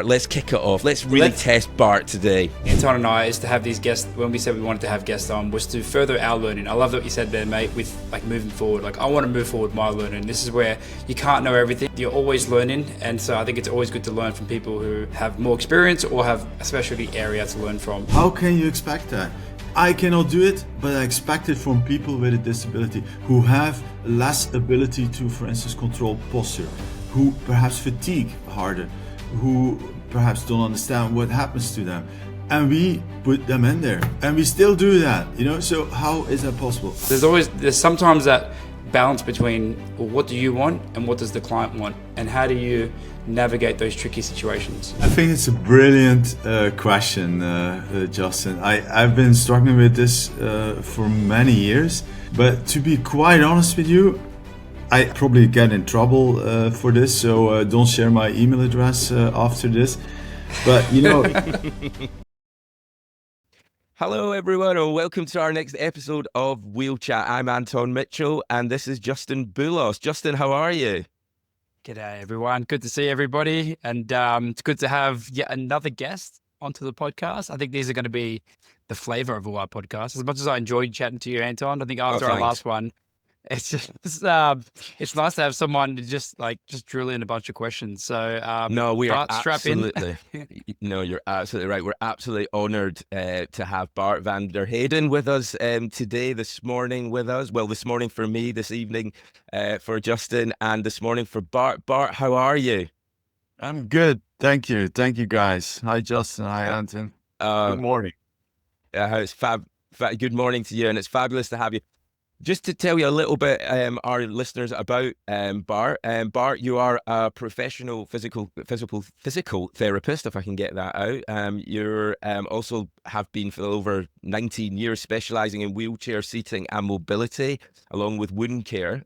Let's kick it off. Let's really test Bart today. Anton and I is to have these guests, when we said we wanted to have guests on, was to further our learning. I love what you said there, mate, with like moving forward. Like, I want to move forward my learning. This is where you can't know everything. You're always learning. And so I think it's always good to learn from people who have more experience or have a specialty area to learn from. How can you expect that? I cannot do it, but I expect it from people with a disability who have less ability to, for instance, control posture, who perhaps fatigue harder, who perhaps don't understand what happens to them. And we put them in there, and we still do that, so how is that possible? There's sometimes that balance between, well, what do you want and what does the client want, and how do you navigate those tricky situations? I think it's a brilliant question, Justin. I've been struggling with this for many years, but to be quite honest with you, I probably get in trouble for this, so don't share my email address after this. But Hello everyone, and welcome to our next episode of Wheel Chat. I'm Anton Mitchell, and this is Justin Boulos. Justin, how are you? G'day everyone, good to see everybody, and it's good to have yet another guest onto the podcast. I think these are going to be the flavor of all our podcasts. As much as I enjoyed chatting to you, Anton, I think after our last one, it's just it's nice to have someone to just drill in a bunch of questions. So no, we are strap absolutely no, you're absolutely right. We're absolutely honoured to have Bart Van der Heyden with us this morning for me, this evening for Justin, and this morning for Bart. Bart, how are you? I'm good, thank you guys. Hi Justin, hi Anton. Good morning. It's good morning to you, and it's fabulous to have you. Just to tell you a little bit, our listeners, about Bart. Bart, you are a professional physical therapist, if I can get that out. You're also have been for over 19 years specialising in wheelchair seating and mobility, along with wound care.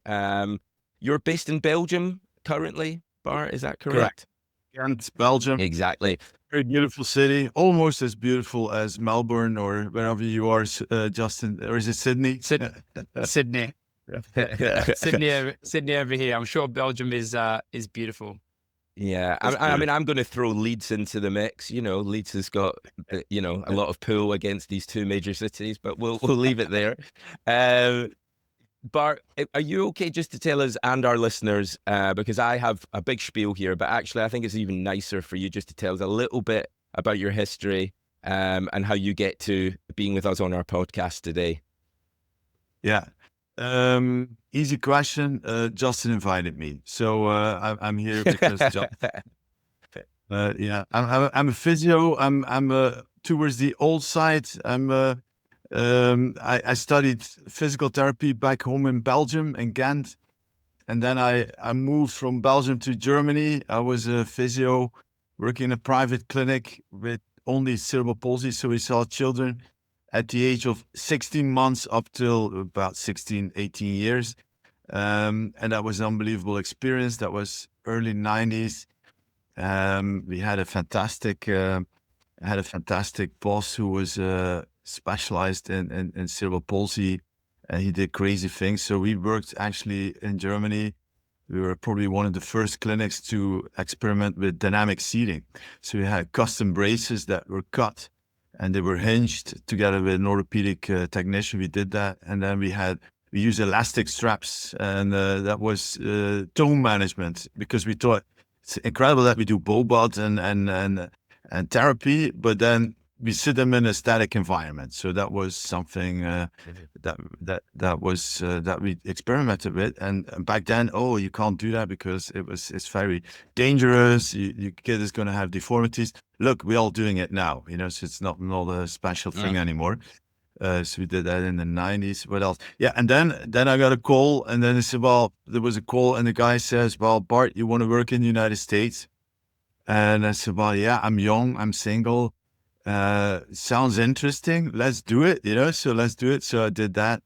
You're based in Belgium currently, Bart, is that correct? Ghent, Belgium. Exactly. Very beautiful city, almost as beautiful as Melbourne or wherever you are, Justin. Or is it Sydney? Sydney. Sydney over here. I'm sure Belgium is beautiful. Yeah, I mean, I'm going to throw Leeds into the mix. Leeds has got, a lot of pull against these two major cities, but we'll leave it there. Bart, are you okay just to tell us and our listeners, because I have a big spiel here, but actually I think it's even nicer for you just to tell us a little bit about your history and how you get to being with us on our podcast today. Yeah, easy question. Justin invited me, so I'm here because I'm a physio. I'm towards the old side. I studied physical therapy back home in Belgium, in Ghent. And then I moved from Belgium to Germany. I was a physio working in a private clinic with only cerebral palsy. So we saw children at the age of 16 months up till about 16, 18 years. And that was an unbelievable experience. That was early 90s. We had a fantastic boss who was specialized in cerebral palsy, and he did crazy things. So we worked actually in Germany. We were probably one of the first clinics to experiment with dynamic seating. So we had custom braces that were cut and they were hinged together with an orthopedic technician. We did that, and then we used elastic straps, and that was tone management, because we thought it's incredible that we do Bobot and therapy, but then we sit them in a static environment. So that was something that we experimented with. And back then, you can't do that because it's very dangerous. Your kid is going to have deformities. Look, we're all doing it now, so it's not a special thing anymore. So we did that in the 90s. What else? Yeah, and then I got a call, and then they said, well, there was a call, and the guy says, well, Bart, you want to work in the United States? And I said, well, yeah, I'm young, I'm single. Sounds interesting. Let's do it, so let's do it. So I did that,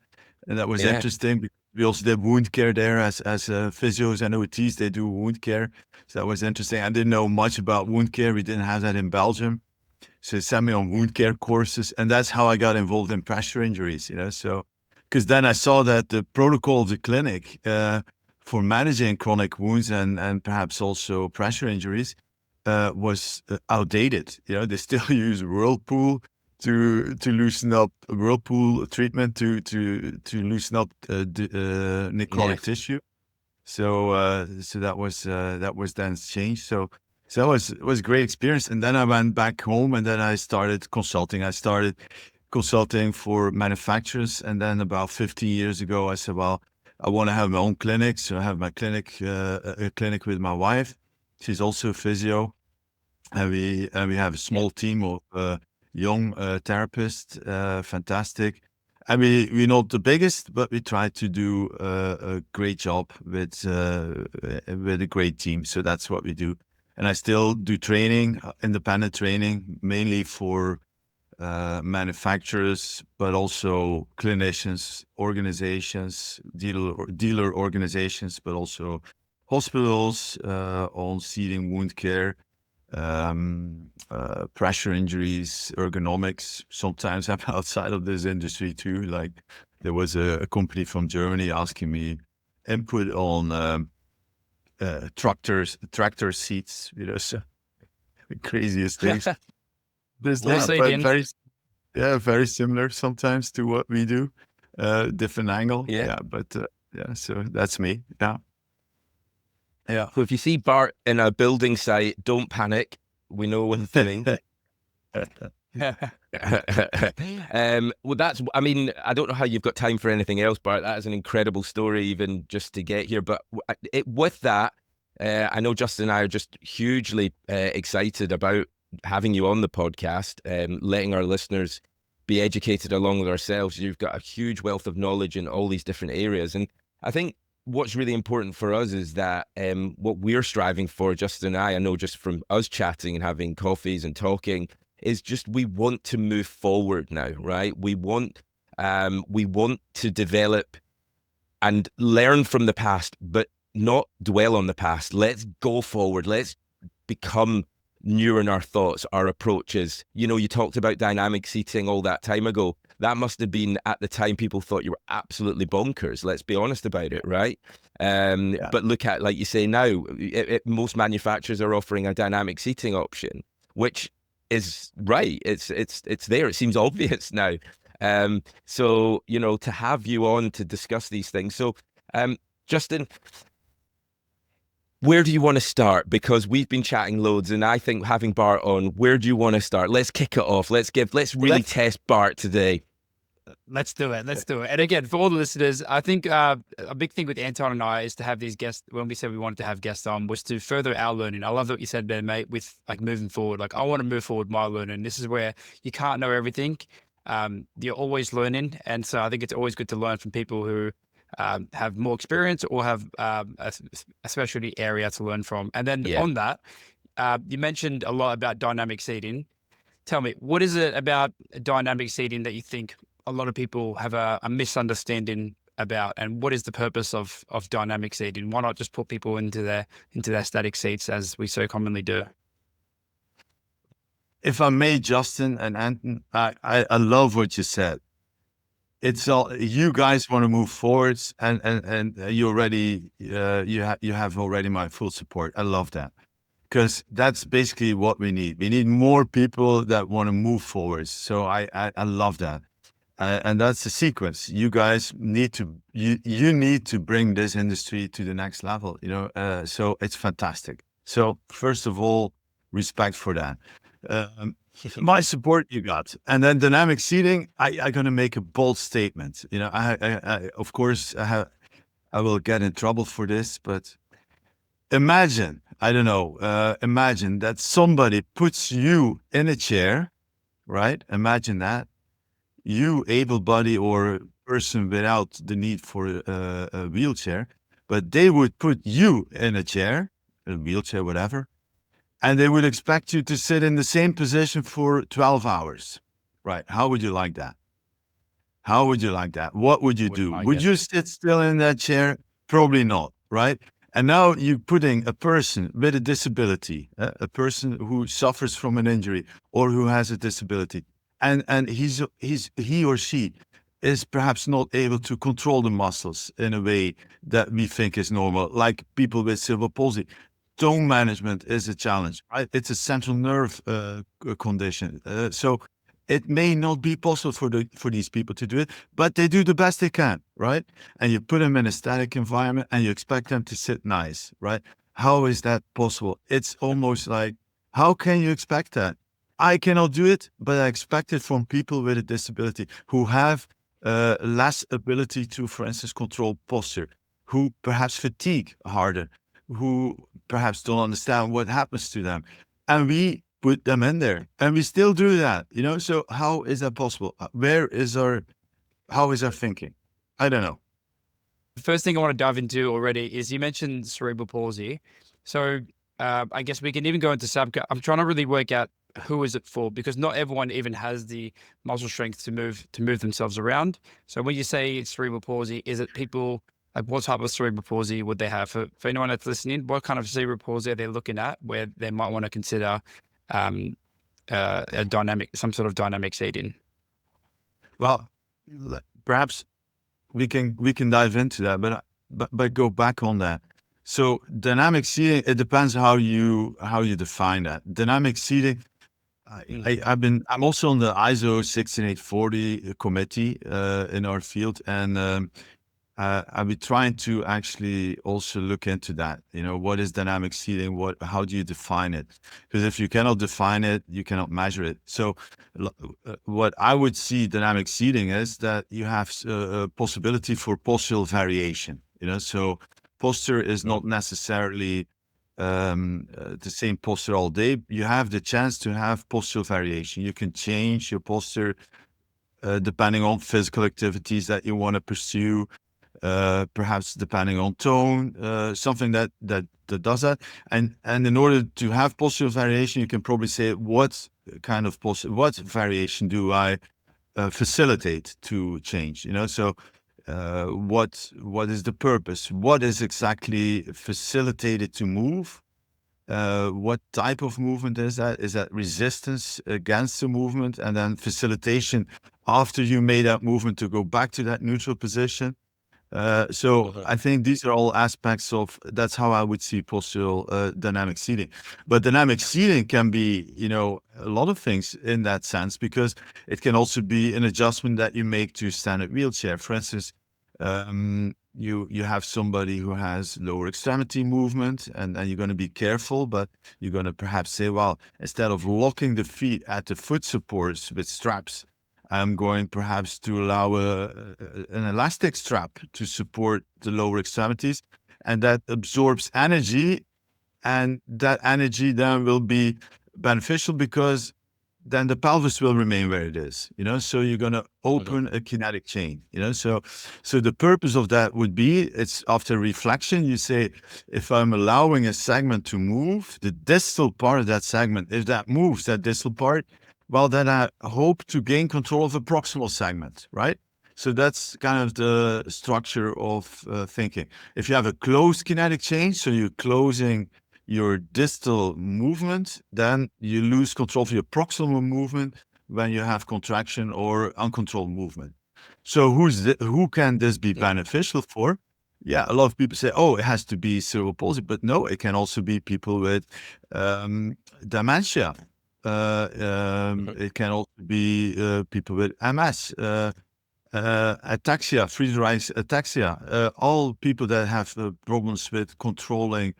and that was interesting. We also did wound care there as physios and OTs. They do wound care. So that was interesting. I didn't know much about wound care. We didn't have that in Belgium. So they sent me on wound care courses, and that's how I got involved in pressure injuries, so because then I saw that the protocol of the clinic for managing chronic wounds and perhaps also pressure injuries was outdated. They still use Whirlpool to loosen up Whirlpool treatment to loosen up necrotic tissue. So that was then changed. So it was a great experience. And then I went back home, and then I started consulting. I started consulting for manufacturers, and then about 15 years ago, I said, well, I want to have my own clinic. So I have my clinic, a clinic with my wife. She's also a physio, and we have a small team of young therapists, fantastic. And we're not the biggest, but we try to do a great job with a great team. So that's what we do. And I still do training, independent training, mainly for manufacturers, but also clinicians, organizations, dealer organizations, but also hospitals on seating, wound care, pressure injuries, ergonomics. Sometimes I'm outside of this industry too. Like there was a company from Germany asking me input on tractor seats, so the craziest things. Very similar sometimes to what we do. Different angle. So that's me. So if you see Bart in a building site, don't panic. We know what the means. Well, I don't know how you've got time for anything else, Bart. That is an incredible story, even just to get here. But with that, I know Justin and I are just hugely excited about having you on the podcast, letting our listeners be educated along with ourselves. You've got a huge wealth of knowledge in all these different areas. And I think what's really important for us is that what we're striving for, Justin and I know just from us chatting and having coffees and talking, is just we want to move forward now, right? We want to develop and learn from the past, but not dwell on the past. Let's go forward. Let's become new in our thoughts, our approaches. You talked about dynamic seating all that time ago. That must have been at the time people thought you were absolutely bonkers. Let's be honest about it, right? But look at, like you say now, most manufacturers are offering a dynamic seating option, which is right. It's there. It seems obvious now. So to have you on to discuss these things. So, Justin, where do you want to start? Because we've been chatting loads, and I think having Bart on, where do you want to start? Let's kick it off. Let's really test Bart today. Let's do it. And again, for all the listeners, I think a big thing with Anton and I is to have these guests. When we said we wanted to have guests on, was to further our learning. I love what you said there, mate, with like moving forward. Like I want to move forward my learning. This is where you can't know everything. You're always learning. And so I think it's always good to learn from people who have more experience or have a specialty area to learn from. And then on that, you mentioned a lot about dynamic seating. Tell me, what is it about dynamic seating that you think a lot of people have a misunderstanding about, and what is the purpose of dynamic seating? Why not just put people into their static seats as we so commonly do? If I may, Justin and Anton, I love what you said. It's all you guys want to move forwards, and you already you have already my full support. I love that, because that's basically what we need. We need more people that want to move forwards. So I love that. And that's the sequence. You guys need to you need to bring this industry to the next level. So it's fantastic. So first of all, respect for that. My support you got, and then dynamic seating. I'm gonna make a bold statement. I of course I will get in trouble for this, but imagine imagine that somebody puts you in a chair, right? Imagine that. You able-bodied or person without the need for a wheelchair, but they would put you in a chair, a wheelchair, whatever, and they would expect you to sit in the same position for 12 hours, right? How would you like that? How would you like that? What would you do? Would you sit still in that chair? Probably not, right? And now you're putting a person with a disability, a person who suffers from an injury or who has a disability, and he or she is perhaps not able to control the muscles in a way that we think is normal, like people with cerebral palsy. tone management is a challenge, right? It's a central nerve condition. So it may not be possible for these people to do it, but they do the best they can, right? And you put them in a static environment and you expect them to sit nice, right? How is that possible? It's almost like, how can you expect that? I cannot do it, but I expect it from people with a disability who have less ability to, for instance, control posture, who perhaps fatigue harder, who perhaps don't understand what happens to them. And we put them in there and we still do that, So how is that possible? How is our thinking? I don't know. The first thing I want to dive into already is you mentioned cerebral palsy. So I guess we can even go into I'm trying to really work out who is it for, because not everyone even has the muscle strength to move themselves around. So when you say cerebral palsy, is it people, like what type of cerebral palsy would they have? For anyone that's listening, what kind of cerebral palsy are they looking at where they might want to consider some sort of dynamic seating? Well, perhaps we can dive into that, but go back on that. So dynamic seating, it depends how you define that. Dynamic seating, I'm also on the ISO 16840 committee in our field, and I've been trying to actually also look into that. What is dynamic seating? How do you define it? Because if you cannot define it, you cannot measure it. So what I would see dynamic seating is that you have a possibility for postural variation. So posture is not necessarily the same posture all day. You have the chance to have postural variation. You can change your posture depending on physical activities that you want to pursue. Perhaps depending on tone, something that does that. And in order to have postural variation, you can probably say what kind of what variation do I facilitate to change? So what is the purpose? What is exactly facilitated to move? What type of movement is that? Is that resistance against the movement, and then facilitation after you made that movement to go back to that neutral position? So I think these are all aspects of, that's how I would see postural dynamic seating. But dynamic seating can be, a lot of things in that sense, because it can also be an adjustment that you make to standard wheelchair. For instance, you have somebody who has lower extremity movement, and you're going to be careful, but you're going to perhaps say, well, instead of locking the feet at the foot supports with straps, I'm going perhaps to allow an elastic strap to support the lower extremities, and that absorbs energy, and that energy then will be beneficial because then the pelvis will remain where it is, so you're going to open a kinetic chain, so the purpose of that would be, it's after reflection, you say, if I'm allowing a segment to move, the distal part of that segment, if that moves, that distal part, well, then I hope to gain control of the proximal segment, right? So that's kind of the structure of thinking. If you have a closed kinetic chain, so you're closing your distal movement, then you lose control of your proximal movement when you have contraction or uncontrolled movement. So who can this be beneficial for? Yeah, a lot of people say, oh, it has to be cerebral palsy, but no, it can also be people with dementia. It can also be people with MS, ataxia, Friedreich's ataxia, all people that have problems with controlling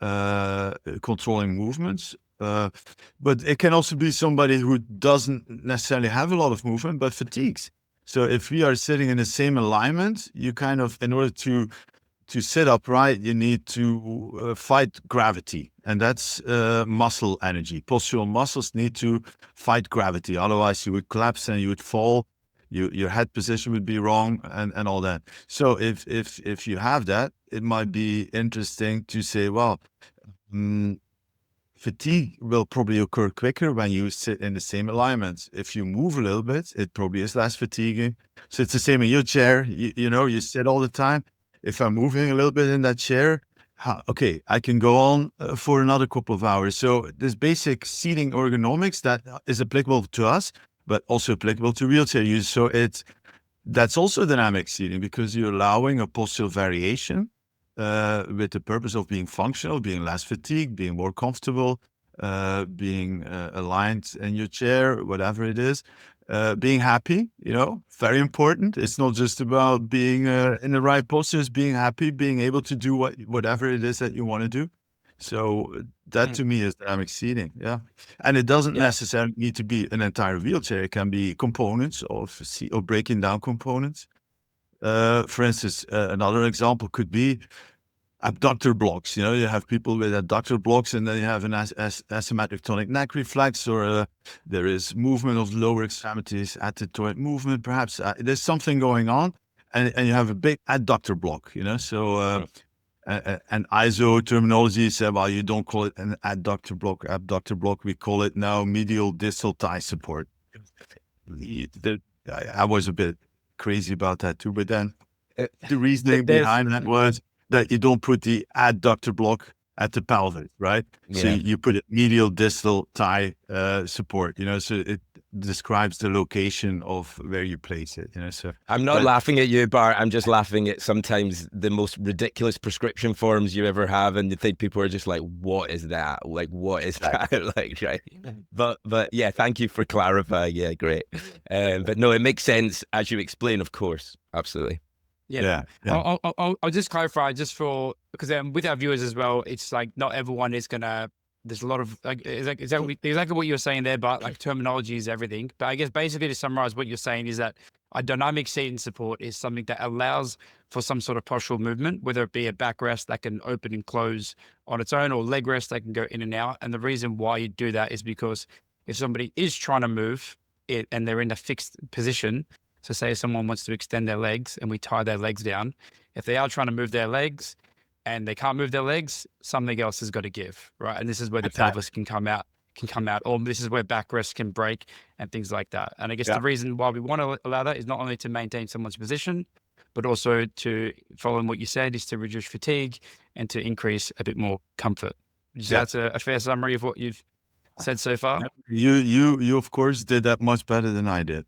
movements. But it can also be somebody who doesn't necessarily have a lot of movement, but fatigues. So if we are sitting in the same alignment, you kind of, in order to sit upright, you need to fight gravity, and that's muscle energy. Postural muscles need to fight gravity, otherwise you would collapse and you would fall. Your head position would be wrong, and all that. So if you have that, it might be interesting to say, well, fatigue will probably occur quicker when you sit in the same alignment. If you move a little bit, it probably is less fatiguing. So it's the same in your chair. You sit all the time. If I'm moving a little bit in that chair, okay, I can go on for another couple of hours. So this basic seating ergonomics that is applicable to us, but also applicable to wheelchair use. So that's also dynamic seating, because you're allowing a postural variation with the purpose of being functional, being less fatigued, being more comfortable, being aligned in your chair, whatever it is. Being happy, very important. It's not just about being in the right posture, it's being happy, being able to do whatever it is that you want to do. So that to me is dynamic seating, yeah. And it doesn't necessarily need to be an entire wheelchair. It can be components or breaking down components. For instance, another example could be abductor blocks. You have people with abductor blocks, and then you have an asymmetric tonic neck reflex, or there is movement of lower extremities, attitoid movement, perhaps. There's something going on, and you have a big adductor block, So, and ISO terminology said, well, you don't call it an abductor block. We call it now medial distal thigh support. I was a bit crazy about that too, but then the reasoning behind that was that you don't put the adductor block at the pelvis, right? Yeah. So you put it medial distal thigh support, so it describes the location of where you place it, So I'm not laughing at you, Bart. I'm just laughing at sometimes the most ridiculous prescription forms you ever have, and you think people are just like, "What is that? Like, what is that?" Like, right? But yeah, thank you for clarifying. Yeah, great. But no, it makes sense as you explain, of course. Absolutely. Yeah. I'll just clarify because with our viewers as well, it's like not everyone is gonna. There's a lot of exactly what you're saying there, but like terminology is everything. But I guess basically to summarize what you're saying is that a dynamic seating support is something that allows for some sort of postural movement, whether it be a backrest that can open and close on its own, or leg rest that can go in and out. And the reason why you do that is because if somebody is trying to move it and they're in a fixed position. So say someone wants to extend their legs and we tie their legs down. If they are trying to move their legs and they can't move their legs, something else has got to give, right? And this is where the pelvis can come out, or this is where backrest can break and things like that. And I guess the reason why we want to allow that is not only to maintain someone's position, but also to, following what you said, is to reduce fatigue and to increase a bit more comfort. That's a fair summary of what you've said so far. You of course did that much better than I did.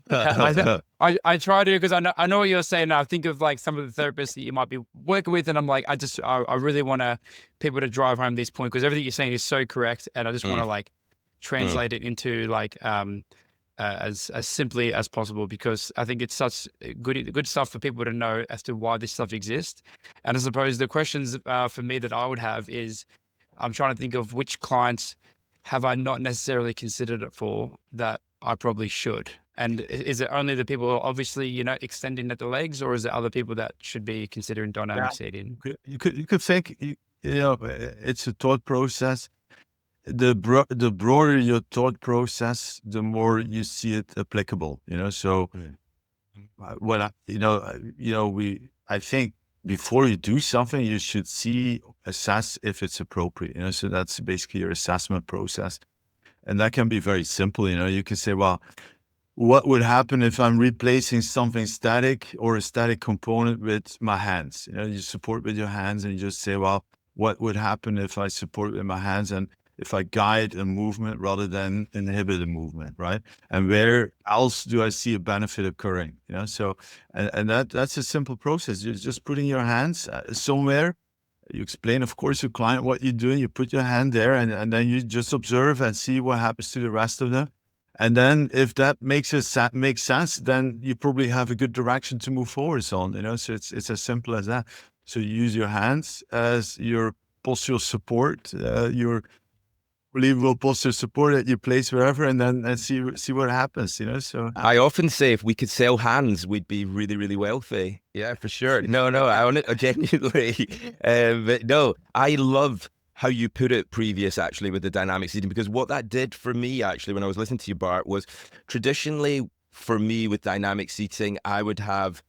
I try to, because I know what you're saying now. I think of like some of the therapists that you might be working with, and I'm like, I really want people to drive home this point, because everything you're saying is so correct, and I just want to like translate it into like as simply as possible, because I think it's such good stuff for people to know as to why this stuff exists. And I suppose the questions for me that I would have is, I'm trying to think of which clients have I not necessarily considered it for that I probably should. And is it only the people obviously, extending at the legs, or is it other people that should be considering dynamic seating? You could think, it's a thought process. The broader your thought process, the more you see it applicable, So when I think before you do something, you should assess if it's appropriate, So that's basically your assessment process. And that can be very simple, You can say, well, what would happen if I'm replacing something static or a static component with my hands? You support with your hands, and you just say, well, what would happen if I support with my hands and if I guide a movement rather than inhibit a movement, right? And where else do I see a benefit occurring? So, and that's a simple process. You're just putting your hands somewhere. You explain, of course, to your client what you're doing. You put your hand there, and then you just observe and see what happens to the rest of them. And then if that makes sense, then you probably have a good direction to move forwards on, So it's as simple as that. So you use your hands as your postural support, your believable posture support that you place wherever, and then see what happens, So I often say if we could sell hands, we'd be really, really wealthy. Yeah, for sure. No, I genuinely. But no, I love how you put it previous, actually, with the dynamic seating, because what that did for me, actually, when I was listening to you, Bart, was traditionally for me with dynamic seating, I would have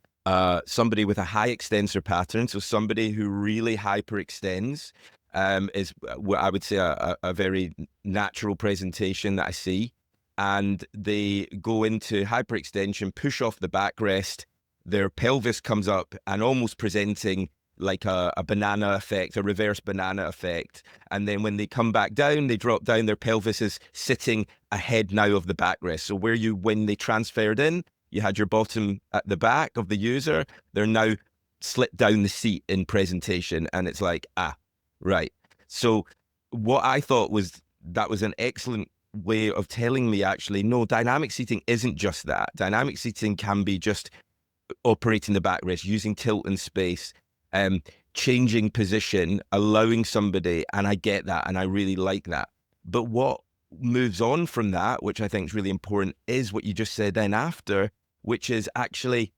somebody with a high extensor pattern, so somebody who really hyperextends. Is what I would say a very natural presentation that I see. And they go into hyperextension, push off the backrest, their pelvis comes up and almost presenting like a banana effect, a reverse banana effect. And then when they come back down, they drop down, their pelvis is sitting ahead now of the backrest. So when they transferred in, you had your bottom at the back of the user, they're now slip down the seat in presentation, and it's like, right. So what I thought was that was an excellent way of telling me, actually, no, dynamic seating isn't just that. Dynamic seating can be just operating the backrest, using tilt and space, changing position, allowing somebody, and I get that, and I really like that. But what moves on from that, which I think is really important, is what you just said then after, which is actually,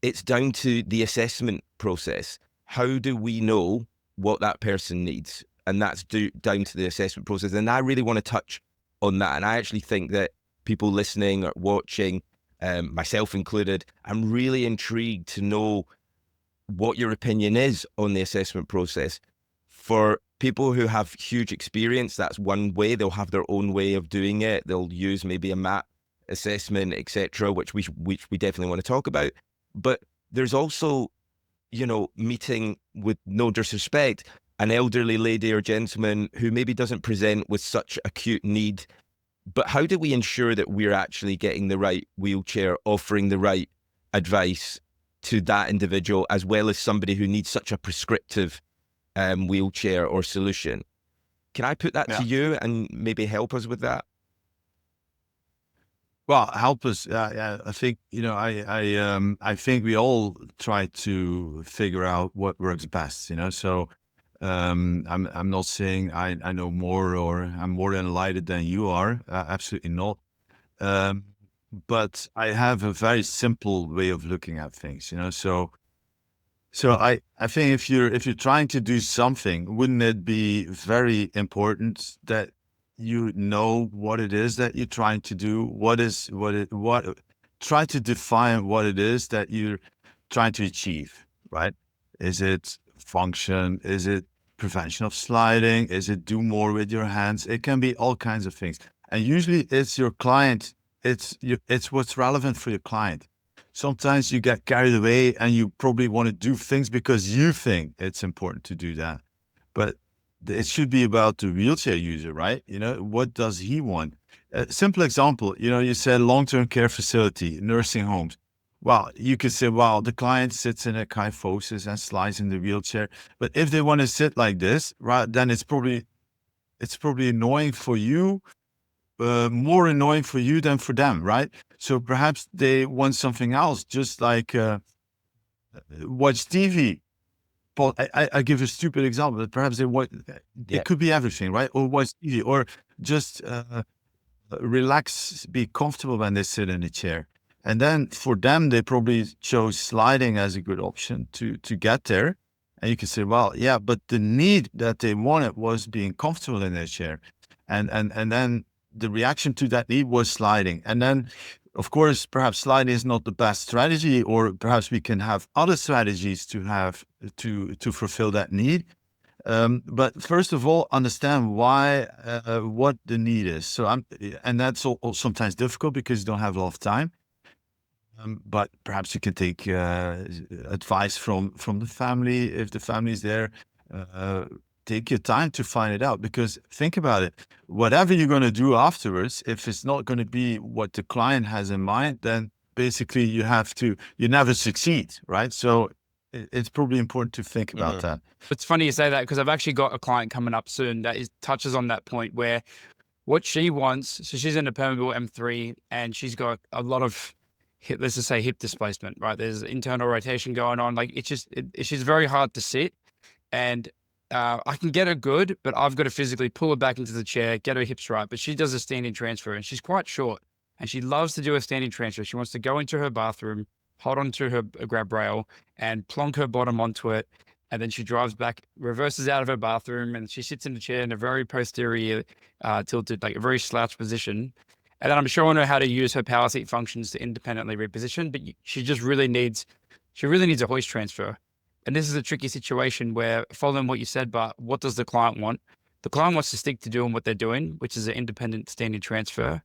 it's down to the assessment process. How do we know what that person needs? And that's down to the assessment process. And I really want to touch on that. And I actually think that people listening or watching, myself included, I'm really intrigued to know what your opinion is on the assessment process. For people who have huge experience, that's one way. They'll have their own way of doing it. They'll use maybe a MAT assessment, etc., which we definitely want to talk about. But there's also, you know, meeting, with no disrespect, an elderly lady or gentleman who maybe doesn't present with such acute need. But how do we ensure that we're actually getting the right wheelchair, offering the right advice to that individual, as well as somebody who needs such a prescriptive wheelchair or solution? Can I put that to you and maybe help us with that? Well, help us. I think, you know, I think we all try to figure out what works best, you know. So I'm not saying I know more or I'm more enlightened than you are. Absolutely not. But I have a very simple way of looking at things, you know. So I think if you're trying to do something, wouldn't it be very important that you know what it is that you're trying to do? Try to define what it is that you're trying to achieve, right? Is it function? Is it prevention of sliding? Is it do more with your hands? It can be all kinds of things. And usually it's your client. It's what's relevant for your client. Sometimes you get carried away and you probably want to do things because you think it's important to do that. But it should be about the wheelchair user, right? You know, what does he want? A simple example, you know, you said long-term care facility, nursing homes. Well, you could say, well, the client sits in a kyphosis and slides in the wheelchair. But if they want to sit like this, right, then it's probably annoying for you, more annoying for you than for them, right? So perhaps they want something else, just like watch TV. But I give a stupid example, but perhaps they want, it could be everything, right? Or watch TV, or just relax, be comfortable when they sit in a chair. And then for them, they probably chose sliding as a good option to get there. And you can say, well, yeah, but the need that they wanted was being comfortable in their chair. And then the reaction to that need was sliding. And then, of course, perhaps sliding is not the best strategy, or perhaps we can have other strategies to have to fulfill that need. But first of all, understand why, what the need is. So and that's all sometimes difficult because you don't have a lot of time. But perhaps you can take advice from the family if the family is there. Take your time to find it out, because think about it. Whatever you're going to do afterwards, if it's not going to be what the client has in mind, then basically you never succeed, right? So it's probably important to think about that. It's funny you say that, because I've actually got a client coming up soon that touches on that point, where what she wants, so she's in a permeable M3 and she's got a lot of let's just say hip displacement, right? There's internal rotation going on. Like she's very hard to sit, and I can get her good, but I've got to physically pull her back into the chair, get her hips right. But she does a standing transfer, and she's quite short, and she loves to do a standing transfer. She wants to go into her bathroom, hold onto her grab rail, and plonk her bottom onto it. And then she drives back, reverses out of her bathroom, and she sits in the chair in a very posterior tilted, like a very slouched position. And then I'm showing her how to use her power seat functions to independently reposition, but she really needs a hoist transfer. And this is a tricky situation where, following what you said, but what does the client want? The client wants to stick to doing what they're doing, which is an independent standing transfer.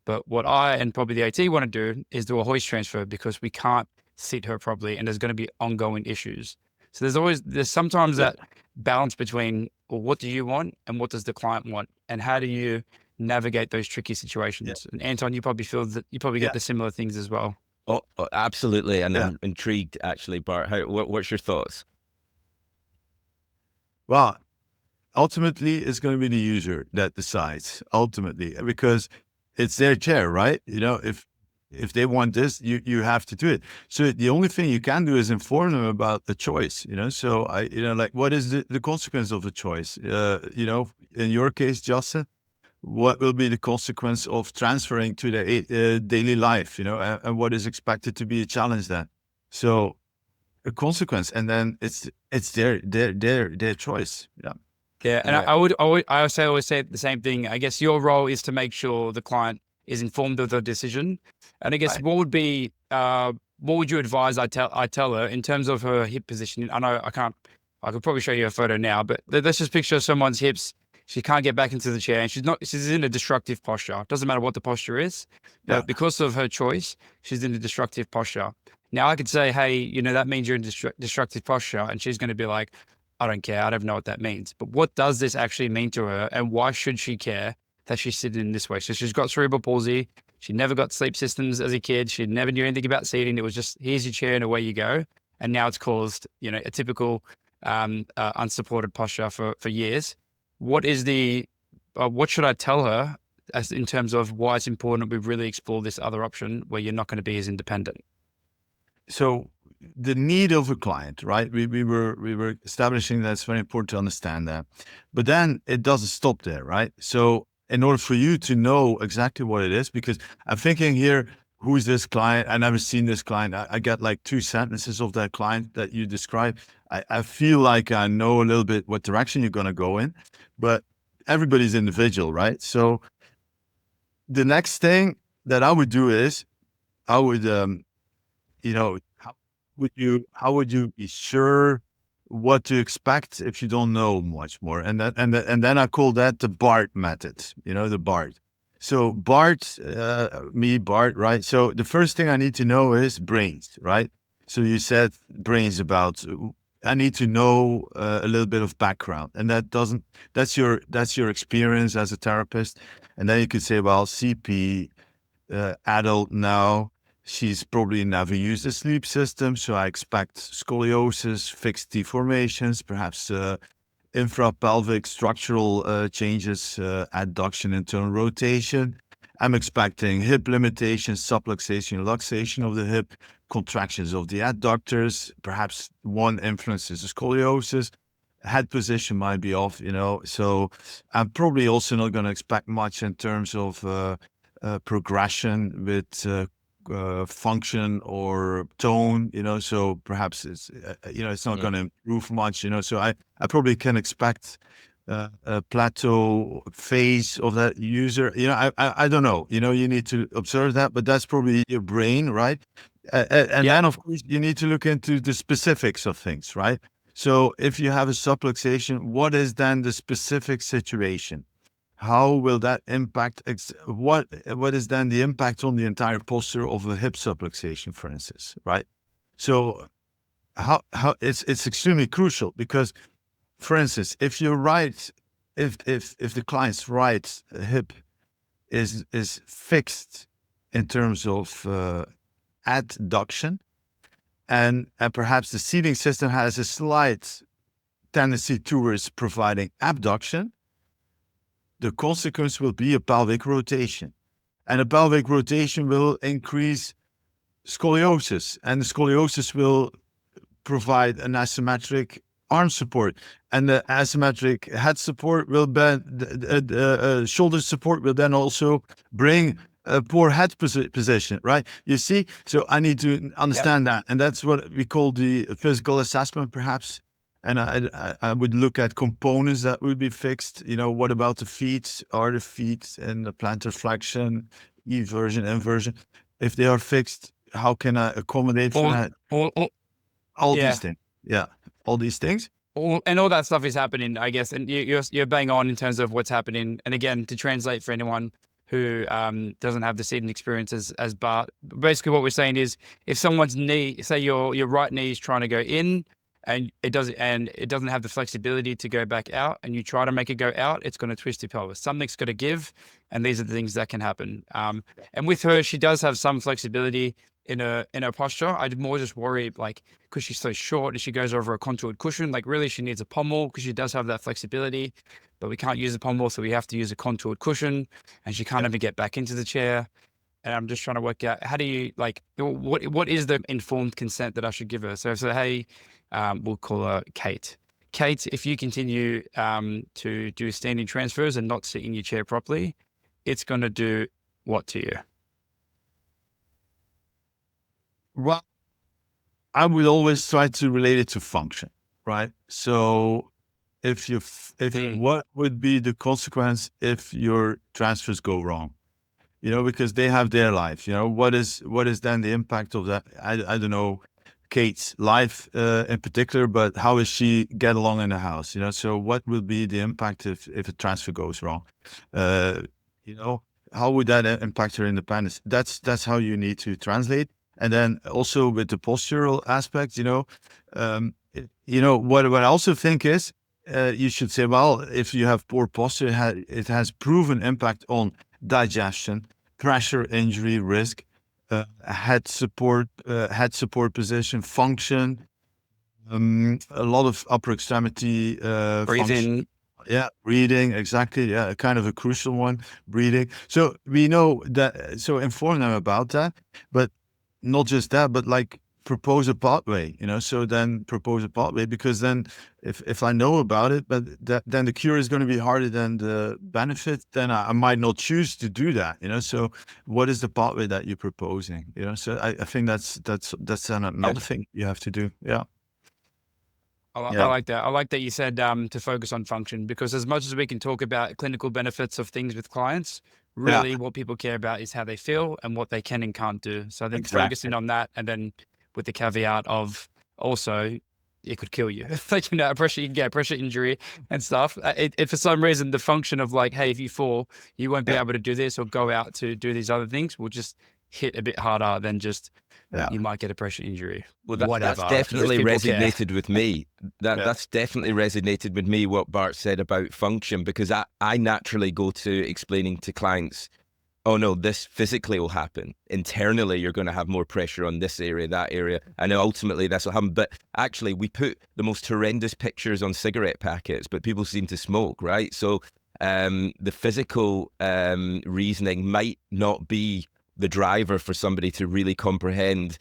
But what I and probably the AT want to do is do a hoist transfer, because we can't seat her properly and there's going to be ongoing issues. So there's sometimes that balance between, well, what do you want and what does the client want? And how do you navigate those tricky situations? And Anton, you probably feel that you probably get the similar things as well. Absolutely. And Yeah. I'm intrigued, actually, Bart. What's your thoughts? Well, ultimately, it's going to be the user that decides ultimately, because it's their chair, right? If they want this, you have to do it. So the only thing you can do is inform them about the choice, So like, what is the consequence of the choice? In your case, Justin, what will be the consequence of transferring to the daily life, and what is expected to be a challenge then? So a consequence, and then it's their choice. Yeah. Yeah, and Yeah. I also always say the same thing. I guess your role is to make sure the client is informed of the decision. And I guess Right. what would you advise I tell her in terms of her hip positioning? I know I could probably show you a photo now, but let's just picture someone's hips. She can't get back into the chair, and she's in a destructive posture. It doesn't matter what the posture is, Yeah. but because of her choice, she's in a destructive posture. Now I could say, hey, that means you're in destructive posture, and she's going to be like, I don't care. I don't know what that means. But what does this actually mean to her? And why should she care that she's sitting in this way? So she's got cerebral palsy. She never got sleep systems as a kid. She never knew anything about seating. It was just, here's your chair and away you go. And now it's caused, a typical unsupported posture for years. What should I tell her as in terms of why it's important we really explore this other option where you're not going to be as independent? So the need of a client, right? We were establishing that it's very important to understand that, but then it doesn't stop there, right? So in order for you to know exactly what it is, because I'm thinking here, who is this client? I never seen this client. I got like 2 sentences of that client that you described. I feel like I know a little bit what direction you're going to go in, but everybody's individual, right? So the next thing that I would do is I would, how would you be sure what to expect if you don't know much more? And then I call that the Bart method, the Bart. So Bart, Bart, right? So the first thing I need to know is brains, right? So you said brains I need to know a little bit of background, and that's your experience as a therapist. And then you could say, well, CP, adult now, she's probably never used a sleep system, so I expect scoliosis, fixed deformations, perhaps infrapelvic structural changes, adduction, internal rotation. I'm expecting hip limitations, subluxation, luxation of the hip, contractions of the adductors. Perhaps one influences the scoliosis. Head position might be off, So I'm probably also not going to expect much in terms of progression with function or tone, so perhaps it's not going to improve much, so I probably can expect a plateau phase of that user. I don't know, you need to observe that, but that's probably your brain, right? And then of course you need to look into the specifics of things, right? So if you have a subluxation, what is then the specific situation? How will that impact? What is then the impact on the entire posture of a hip subluxation, for instance, right? So how it's extremely crucial, because, for instance, if the client's right hip is fixed in terms of adduction, and perhaps the seating system has a slight tendency towards providing abduction, the consequence will be a pelvic rotation. And a pelvic rotation will increase scoliosis, and the scoliosis will provide an asymmetric arm support, and the asymmetric head support will shoulder support will then also bring a poor head position, right? You see, so I need to understand that, and that's what we call the physical assessment, perhaps. And I would look at components that would be fixed. What about the feet? Are the feet in the plantar flexion, eversion, inversion? If they are fixed, how can I accommodate for that? All these things. Yeah, all these things. And all that stuff is happening, I guess. And you're bang on in terms of what's happening. And again, to translate for anyone who doesn't have the seating experience as Bart, basically what we're saying is, if someone's knee, say your right knee is trying to go in, and it doesn't have the flexibility to go back out, and you try to make it go out, it's going to twist your pelvis. Something's got to give, and these are the things that can happen. And with her, she does have some flexibility. in her posture. I'd more just worry, like, because she's so short and she goes over a contoured cushion, like really she needs a pommel because she does have that flexibility, but we can't use a pommel, so we have to use a contoured cushion, and she can't ever get back into the chair. And I'm just trying to work out, how do you, like, what is the informed consent that I should give her? So hey, we'll call her Kate. Kate, if you continue to do standing transfers and not sit in your chair properly, it's going to do what to you? Well, I would always try to relate it to function, right? So what would be the consequence if your transfers go wrong? Because they have their life, what is then the impact of that? I don't know Kate's life in particular, but how is she get along in the house? So what will be the impact if a transfer goes wrong? How would that impact her independence? That's how you need to translate. And then also with the postural aspect, what I also think is you should say, well, if you have poor posture, it has proven impact on digestion, pressure injury risk, head support position, function, a lot of upper extremity Breathing. Yeah, breathing, exactly. Yeah, kind of a crucial one, breathing. So we know that, so inform them about that, but not just that, but like propose a pathway, so then propose a pathway, because then if I know about it, but then the cure is going to be harder than the benefit, then I might not choose to do that, so what is the pathway that you're proposing, so I think that's another thing you have to do. Yeah. I like that. I like that you said to focus on function, because as much as we can talk about clinical benefits of things with clients, really what people care about is how they feel and what they can and can't do. So I think focusing on that, and then with the caveat of also it could kill you. Like, you can get a pressure injury and stuff. If for some reason the function of like, hey, if you fall, you won't be able to do this or go out to do these other things, will just hit a bit harder than just you might get a pressure injury. Well, that's definitely resonated with me. That's definitely resonated with me, what Bart said about function, because I naturally go to explaining to clients, oh no, this physically will happen. Internally, you're going to have more pressure on this area, that area. And ultimately this will happen. But actually, we put the most horrendous pictures on cigarette packets, but people seem to smoke, right? So the physical reasoning might not be the driver for somebody to really comprehend,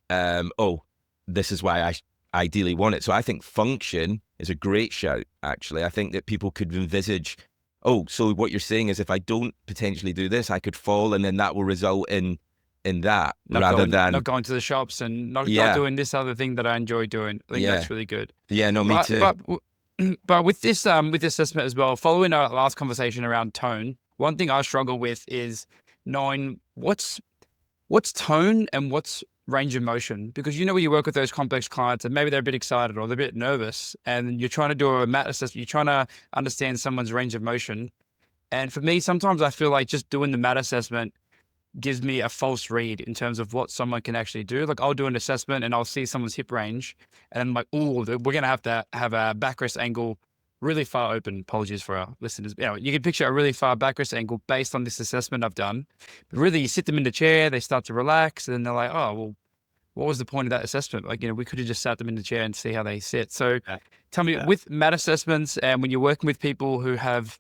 this is why I ideally want it. So I think function is a great shout, actually. I think that people could envisage, so what you're saying is if I don't potentially do this, I could fall, and then that will result in that, rather than not going to the shops and not doing this other thing that I enjoy doing. I think that's really good. Yeah, no, me too. But with this assessment as well, following our last conversation around tone, one thing I struggle with is knowing what's tone and what's range of motion, because when you work with those complex clients and maybe they're a bit excited or they're a bit nervous and you're trying to do a mat assessment, you're trying to understand someone's range of motion. And for me, sometimes I feel like just doing the mat assessment gives me a false read in terms of what someone can actually do. Like, I'll do an assessment and I'll see someone's hip range and I'm like, we're going to have a backrest angle really far open. Apologies for our listeners. You can picture a really far backrest angle based on this assessment I've done. But really, you sit them in the chair, they start to relax, and then they're like, oh, well, what was the point of that assessment? Like, we could have just sat them in the chair and see how they sit. So tell me, with mat assessments and when you're working with people who have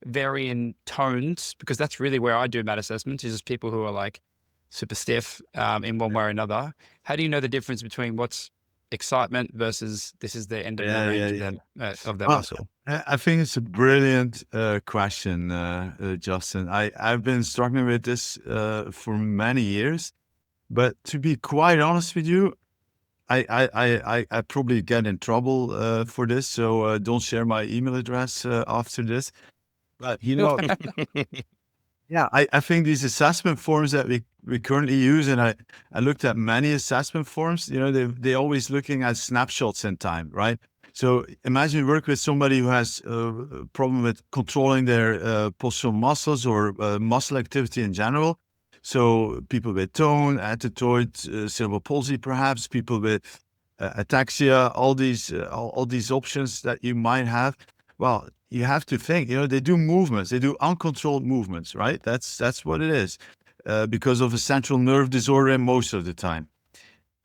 varying tones, because that's really where I do mat assessments, is just people who are like super stiff in one way or another. How do you know the difference between what's excitement versus this is the end of the range of that muscle? I think it's a brilliant question, Justin. I've been struggling with this for many years, but to be quite honest with you, I probably get in trouble for this, so don't share my email address after this. But I think these assessment forms that we currently use, and I looked at many assessment forms, they're always looking at snapshots in time, right? So imagine you work with somebody who has a problem with controlling their postural muscles or muscle activity in general. So people with tone, attitoid, cerebral palsy, perhaps, people with ataxia, all these options that you might have. Well, you have to think, they do movements, they do uncontrolled movements, right? That's what it is. because of a central nerve disorder most of the time.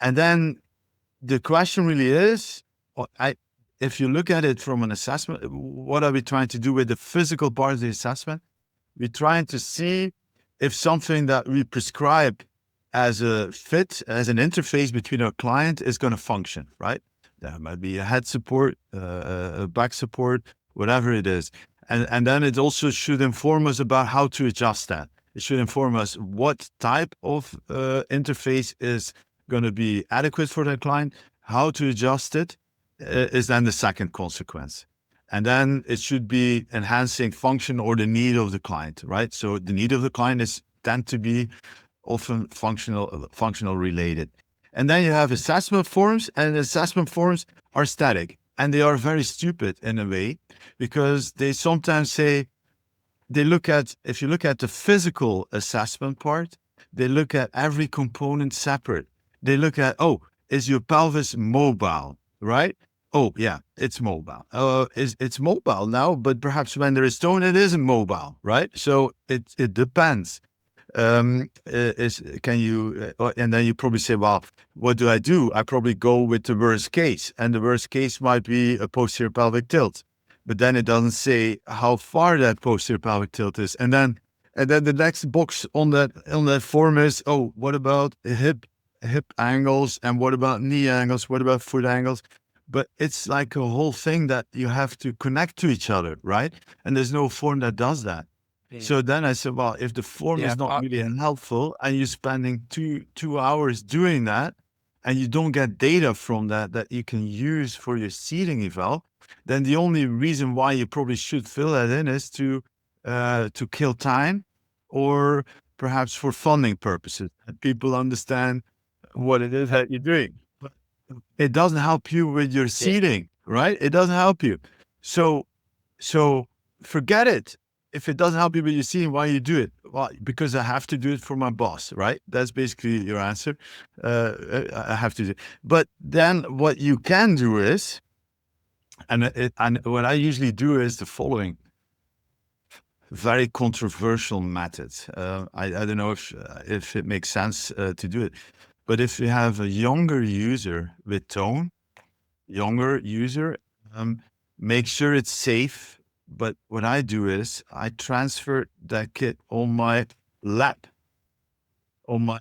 And then the question really is, if you look at it from an assessment, what are we trying to do with the physical part of the assessment? We're trying to see if something that we prescribe as a fit, as an interface between our client is going to function, right? That might be a head support, a back support, whatever it is. And then it also should inform us about how to adjust that. It should inform us what type of interface is going to be adequate for that client. How to adjust it is then the second consequence. And then it should be enhancing function or the need of the client, right? So the need of the client tend to be often functional related. And then you have assessment forms, and assessment forms are static. And they are very stupid in a way, because they sometimes say, if you look at the physical assessment part, they look at every component separate. They look at, is your pelvis mobile, right? Oh, yeah, it's mobile. It's mobile now, but perhaps when there is tone, it isn't mobile, right? So it depends. And then you probably say, well, what do? I probably go with the worst case, and the worst case might be a posterior pelvic tilt, but then it doesn't say how far that posterior pelvic tilt is. And then the next box on that form is, what about hip angles, and what about knee angles, what about foot angles? But it's like a whole thing that you have to connect to each other, right? And there's no form that does that. Yeah. So then I said, well, if the form is not really helpful, and you're spending two hours doing that, and you don't get data from that you can use for your seating eval, then the only reason why you probably should fill that in is to kill time, or perhaps for funding purposes, and people understand what it is that you're doing. But it doesn't help you with your seating, right? It doesn't help you. So forget it. If it doesn't help you with your seating, why you do it? Well, because I have to do it for my boss, right? That's basically your answer. I have to do it. But then what you can do is, and what I usually do is the following. Very controversial methods. I don't know if it makes sense to do it. But if you have a younger user with tone, make sure it's safe. But what I do is I transfer that kit on my lap, and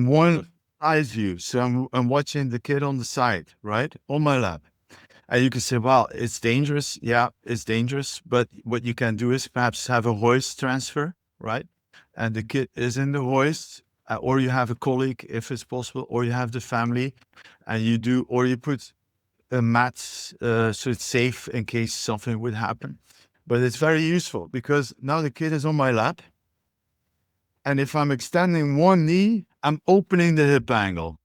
one side view. So I'm watching the kid on the side, right, on my lap. And you can say, well, it's dangerous. Yeah, it's dangerous. But what you can do is perhaps have a hoist transfer, right? And the kid is in the hoist, or you have a colleague if it's possible, or you have the family, and you put a mat so it's safe in case something would happen. But it's very useful, because now the kid is on my lap, and if I'm extending one knee, I'm opening the hip angle.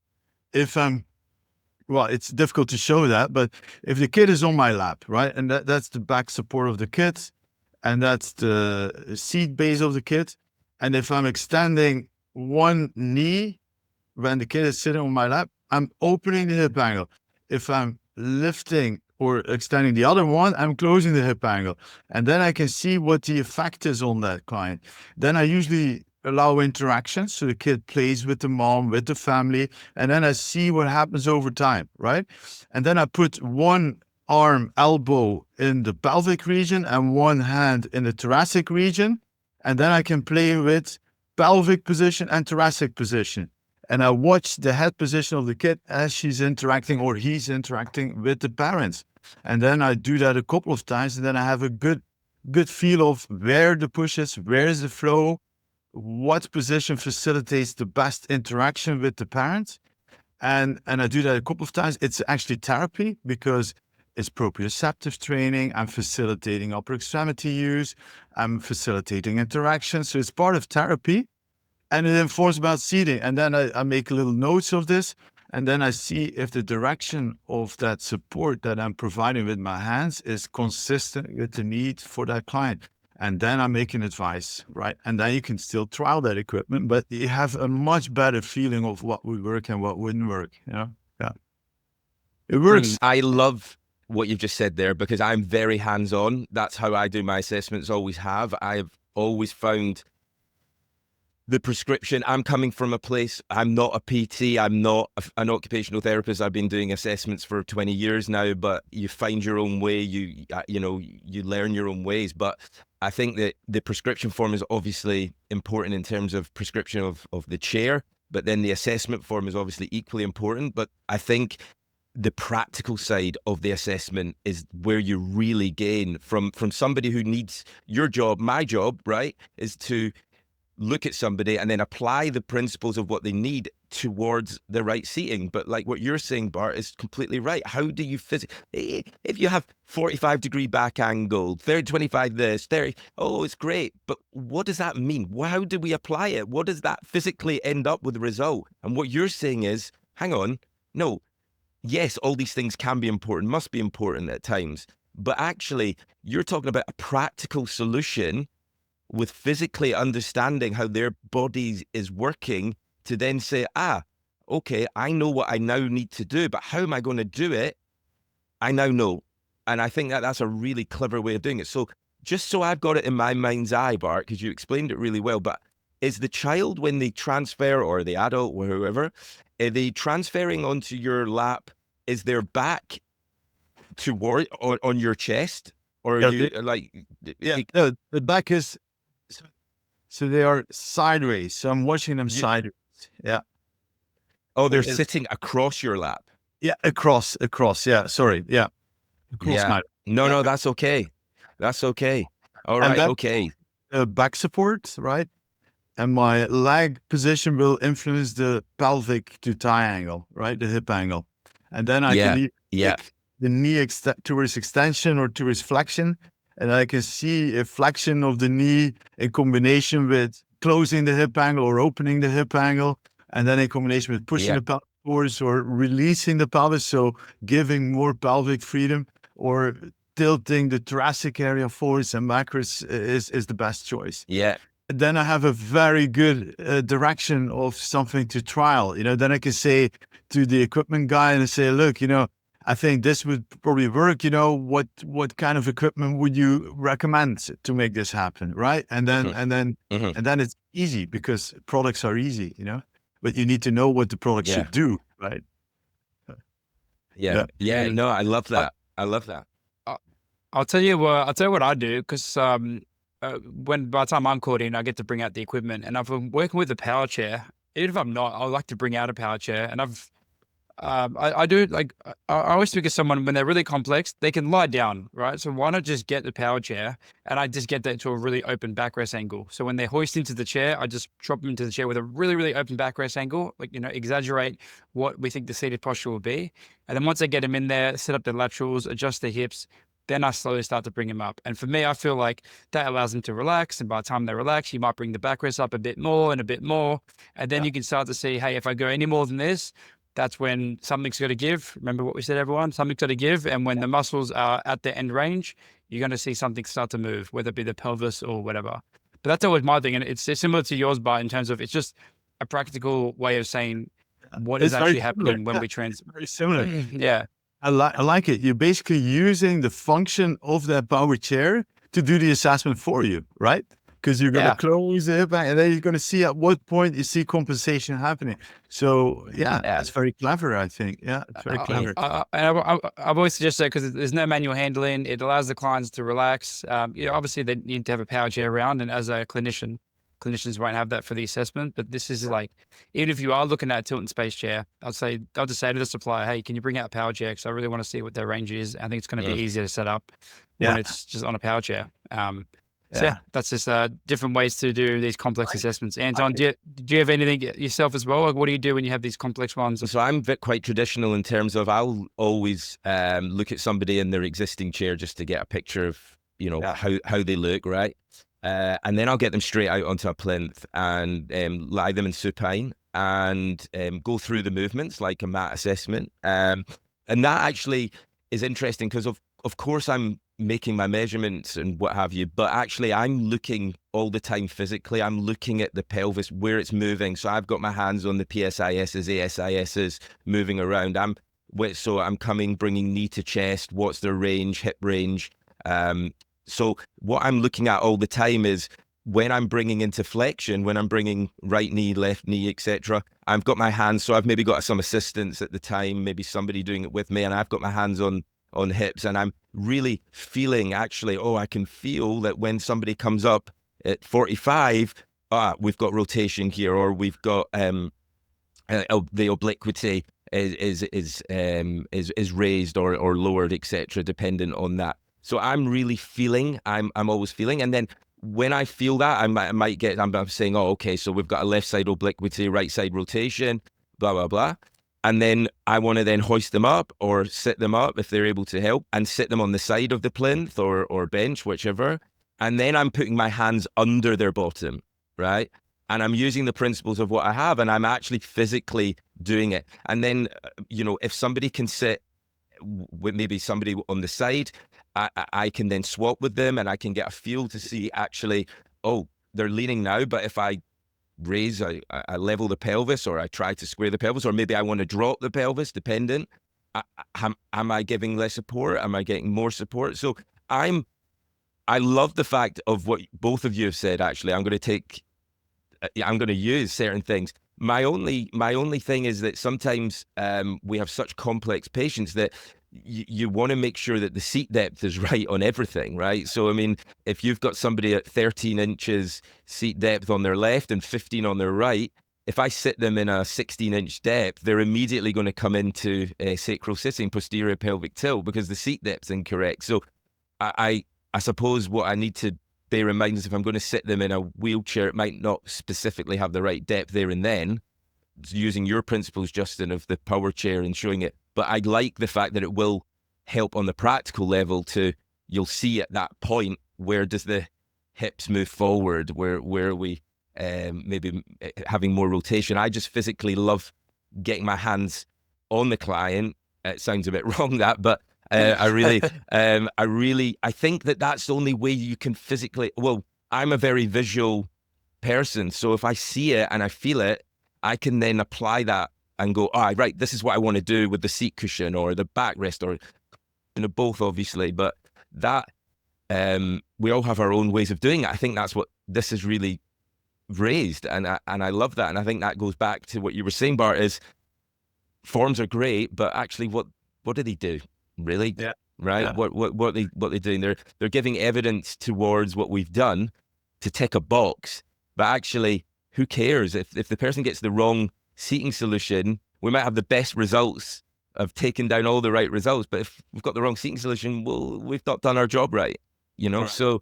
Well, it's difficult to show that, but if the kid is on my lap, right, and that's the back support of the kid, and that's the seat base of the kid, and if I'm extending one knee when the kid is sitting on my lap, I'm opening the hip angle. If I'm lifting or extending the other one, I'm closing the hip angle. And then I can see what the effect is on that client. Then I usually allow interaction, so the kid plays with the mom, with the family, and then I see what happens over time, right? And then I put one arm, elbow in the pelvic region and one hand in the thoracic region, and then I can play with pelvic position and thoracic position. And I watch the head position of the kid as she's interacting, or he's interacting with the parents. And then I do that a couple of times, and then I have a good feel of where the push is, where is the flow, what position facilitates the best interaction with the parent. And I do that a couple of times. It's actually therapy, because it's proprioceptive training. I'm facilitating upper extremity use. I'm facilitating interaction. So it's part of therapy, and it informs about seating. And then I make little notes of this, and then I see if the direction of that support that I'm providing with my hands is consistent with the need for that client. And then I'm making advice, right? And then you can still trial that equipment, but you have a much better feeling of what would work and what wouldn't work, Yeah. It works. I love what you've just said there, because I'm very hands-on. That's how I do my assessments, always have. I've always found the prescription. I'm coming from a place, I'm not a PT, I'm not an occupational therapist. I've been doing assessments for 20 years now, but you find your own way, you learn your own ways. But I think that the prescription form is obviously important in terms of prescription of the chair, but then the assessment form is obviously equally important. But I think the practical side of the assessment is where you really gain from somebody who needs your job. My job, right, is to look at somebody and then apply the principles of what they need towards the right seating. But like what you're saying, Bart, is completely right. How do you if you have 45-degree back angle, 25 this, 30, oh, it's great. But what does that mean? How do we apply it? What does that physically end up with the result? And what you're saying is, hang on, no, yes, all these things can be important, must be important at times. But actually, you're talking about a practical solution with physically understanding how their body is working to then say, okay, I know what I now need to do, but how am I going to do it? I now know. And I think that that's a really clever way of doing it. So just so I've got it in my mind's eye, Bart, because you explained it really well, but is the child, when they transfer, or the adult or whoever, are they transferring onto your lap, is their back toward on your chest? Or are you no, the back is, so they are sideways. So I'm watching them sideways. Yeah. Oh, they're sitting across your lap. Yeah, across. Yeah, sorry. Yeah. No, that's okay. That's okay. All right. Okay. Back support, right? And my leg position will influence the pelvic to thigh angle, right? The hip angle. And then I can the knee towards extension or towards flexion. And I can see a flexion of the knee in combination with closing the hip angle or opening the hip angle. And then in combination with pushing the pelvis forwards or releasing the pelvis. So giving more pelvic freedom or tilting the thoracic area forwards and backwards is the best choice. Yeah. Then I have a very good direction of something to trial. Then I can say to the equipment guy and say, look, I think this would probably work. What kind of equipment would you recommend to make this happen, right? And then it's easy because products are easy, but you need to know what the product should do, right? Yeah. No, I love that. I love that. I'll tell you what I do, because when by the time I'm called in, I get to bring out the equipment, and I've been working with a power chair. Even if I'm not, I like to bring out a power chair, and I do, like, I always think of someone when they're really complex, they can lie down, right? So why not just get the power chair and I just get that to a really open backrest angle. So when they hoist into the chair, I just drop them into the chair with a really, really open backrest angle, like, exaggerate what we think the seated posture will be. And then once I get them in there, set up their laterals, adjust their hips, then I slowly start to bring them up. And for me, I feel like that allows them to relax. And by the time they relax, you might bring the backrest up a bit more and a bit more. And then you can start to see, hey, if I go any more than this, that's when something's got to give. Remember what we said, everyone? Something's got to give. And when the muscles are at the end range, you're going to see something start to move, whether it be the pelvis or whatever. But that's always my thing. And it's similar to yours, Bart, in terms of it's just a practical way of saying what is actually happening when we Very similar. Yeah. I like it. You're basically using the function of that power chair to do the assessment for you, right? Because you're going to close the hip and then you're going to see at what point you see compensation happening. So that's very clever, I think. Yeah, it's very clever. I've always suggested, because there's no manual handling, it allows the clients to relax. Obviously they need to have a power chair around, and as a clinicians won't have that for the assessment. But this is like, even if you are looking at a tilt and space chair, I'll just say to the supplier, hey, can you bring out a power chair? Because I really want to see what their range is. I think it's going to be easier to set up when it's just on a power chair. That's just different ways to do these complex assessments. Anton, do you have anything yourself as well? Like, what do you do when you have these complex ones? So I'm quite traditional in terms of I'll always look at somebody in their existing chair just to get a picture of how they look, right? And then I'll get them straight out onto a plinth and lie them in supine and go through the movements like a mat assessment. And that actually is interesting because of course I'm making my measurements and what have you, but actually I'm looking all the time physically. I'm looking at the pelvis, where it's moving. So I've got my hands on the PSISs, ASISs moving around. I'm bringing knee to chest. What's their range, hip range? So what I'm looking at all the time is when I'm bringing into flexion, when I'm bringing right knee, left knee, etc., I've got my hands. So I've maybe got some assistants at the time, maybe somebody doing it with me, and I've got my hands on hips, and I'm really feeling actually, I can feel that when somebody comes up at 45, we've got rotation here, or we've got the obliquity is raised or lowered, etc., dependent on that. So I'm really feeling, I'm always feeling, and then when I feel that, I might get, I'm saying, okay, so we've got a left side obliquity, right side rotation, blah, blah, blah. And then I want to then hoist them up or sit them up if they're able to help, and sit them on the side of the plinth or bench, whichever. And then I'm putting my hands under their bottom, right? And I'm using the principles of what I have, and I'm actually physically doing it. And then, if somebody can sit with maybe somebody on the side, I can then swap with them, and I can get a feel to see actually, they're leaning now, but if I raise, I level the pelvis, or I try to square the pelvis, or maybe I want to drop the pelvis, dependent. Am I giving less support? Am I getting more support? So I love the fact of what both of you have said. Actually, I'm going to use certain things. My only thing is that sometimes we have such complex patients that you want to make sure that the seat depth is right on everything, right? So, I mean, if you've got somebody at 13 inches seat depth on their left and 15 on their right, if I sit them in a 16-inch depth, they're immediately going to come into sacral sitting, posterior pelvic tilt, because the seat depth's incorrect. So I suppose what I need to bear in mind is if I'm going to sit them in a wheelchair, it might not specifically have the right depth there and then, using your principles, Justin, of the power chair and showing it. But I like the fact that it will help on the practical level you'll see at that point, where does the hips move forward? Where are we maybe having more rotation? I just physically love getting my hands on the client. It sounds a bit wrong, but I think that's the only way you can physically, I'm a very visual person. So if I see it and I feel it, I can then apply that and go, right, this is what I want to do with the seat cushion or the backrest, or both, obviously. But that we all have our own ways of doing it. I think that's what this is really raised, and I love that. And I think that goes back to what you were saying, Bart, is forms are great, but actually, what do they do, really? Yeah. Right. Yeah. What they're doing? They're giving evidence towards what we've done to tick a box, but actually, who cares if the person gets the wrong seating solution? We might have the best results of taking down all the right results, but if we've got the wrong seating solution, well, we've not done our job right, Right. So,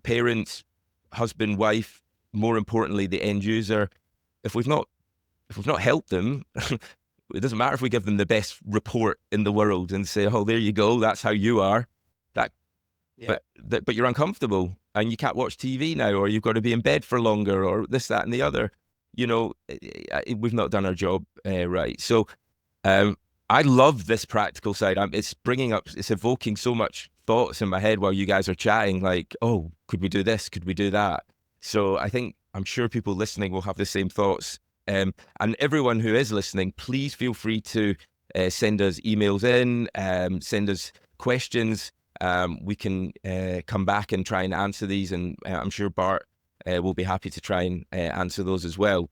parents, husband, wife, more importantly, the end user, if we've not helped them, it doesn't matter if we give them the best report in the world and say, there you go, that's how you are. Yeah. But you're uncomfortable and you can't watch TV now, or you've got to be in bed for longer, or this, that, and the other. We've not done our job right. So I love this practical side. It's evoking so much thoughts in my head while you guys are chatting, like, could we do this? Could we do that? So I'm sure people listening will have the same thoughts. And everyone who is listening, please feel free to send us emails in, send us questions. We can come back and try and answer these, and I'm sure Bart will be happy to try and answer those as well.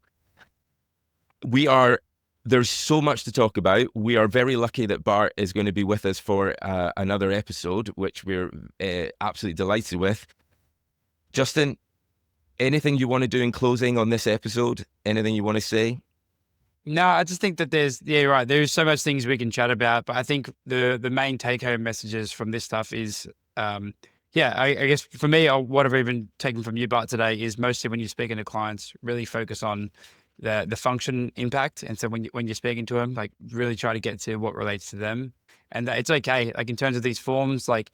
There's so much to talk about. We are very lucky that Bart is going to be with us for another episode, which we're absolutely delighted with. Justin, anything you want to do in closing on this episode? Anything you want to say? No, I just think that there's so much things we can chat about, but I think the main take-home messages from this stuff is, I guess for me, what I've even taken from you, Bart, today is mostly when you're speaking to clients, really focus on the function impact. And so when you're speaking to them, like, really try to get to what relates to them. And it's okay. Like, in terms of these forms, like,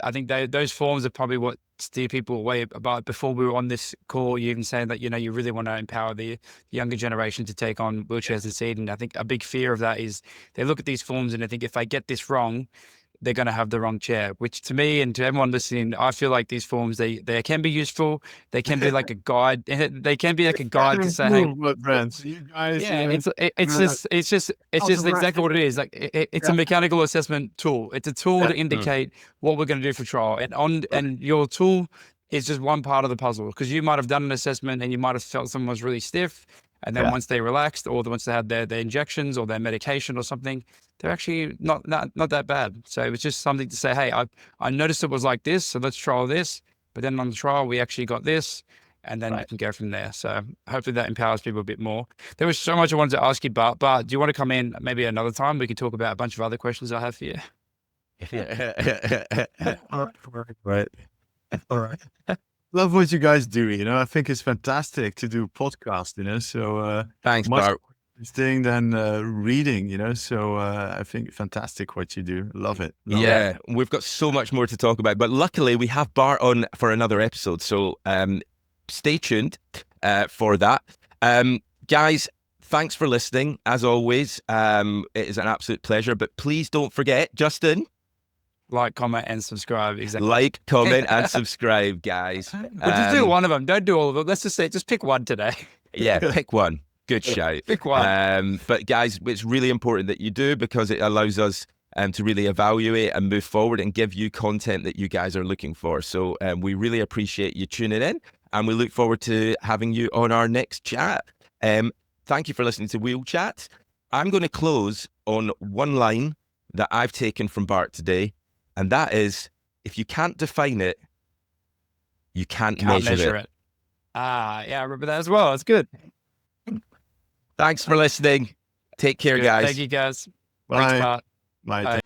I think those forms are probably what steer people away. About before we were on this call, you even saying that, you really want to empower the younger generation to take on wheelchairs and seat. And I think a big fear of that is they look at these forms and they think, if I get this wrong, they're going to have the wrong chair, which to me and to everyone listening, I feel like these forms, they can be useful. They can be like a guide. They can be like a guide to say, hey, friends, you guys. yeah, it's just exactly what it is. Like, it's a mechanical assessment tool. It's a tool to indicate what we're going to do for trial, and your tool it's just one part of the puzzle, because you might have done an assessment and you might have felt someone was really stiff. And then once they relaxed, or once they had their injections or their medication or something, they're actually not that bad. So it was just something to say, hey, I noticed it was like this, so let's trial this. But then on the trial, we actually got this, and then you can go from there. So hopefully that empowers people a bit more. There was so much I wanted to ask you, Bart. Bart, do you want to come in maybe another time? We can talk about a bunch of other questions I have for you. Right. All right. Love what you guys do. You know, I think it's fantastic to do podcast. You know, so Thanks, much Bart. thing than reading. You know, so I think fantastic what you do. Love it. Love Yeah, it. we've got so much more to talk about, but luckily we have Bart on for another episode, so stay tuned for that. Guys, thanks for listening. As always, it is an absolute pleasure, but please don't forget, Justin, Like, comment, and subscribe. Exactly. like, comment, and subscribe, guys. But just do one of them. Don't do all of them. Let's just say, just pick one today. Yeah, pick one. Good shout. Pick one. But guys, it's really important that you do, because it allows us to really evaluate and move forward and give you content that you guys are looking for. So we really appreciate you tuning in, and we look forward to having you on our next chat. Thank you for listening to Wheel Chat. I'm going to close on one line that I've taken from Bart today, and that is, if you can't define it, you can't measure it. Ah, yeah, I remember that as well. It's good. Thanks for listening. Take care, Good. guys. Thank you, guys. Bye. Thanks, Bart. Bye. Bye.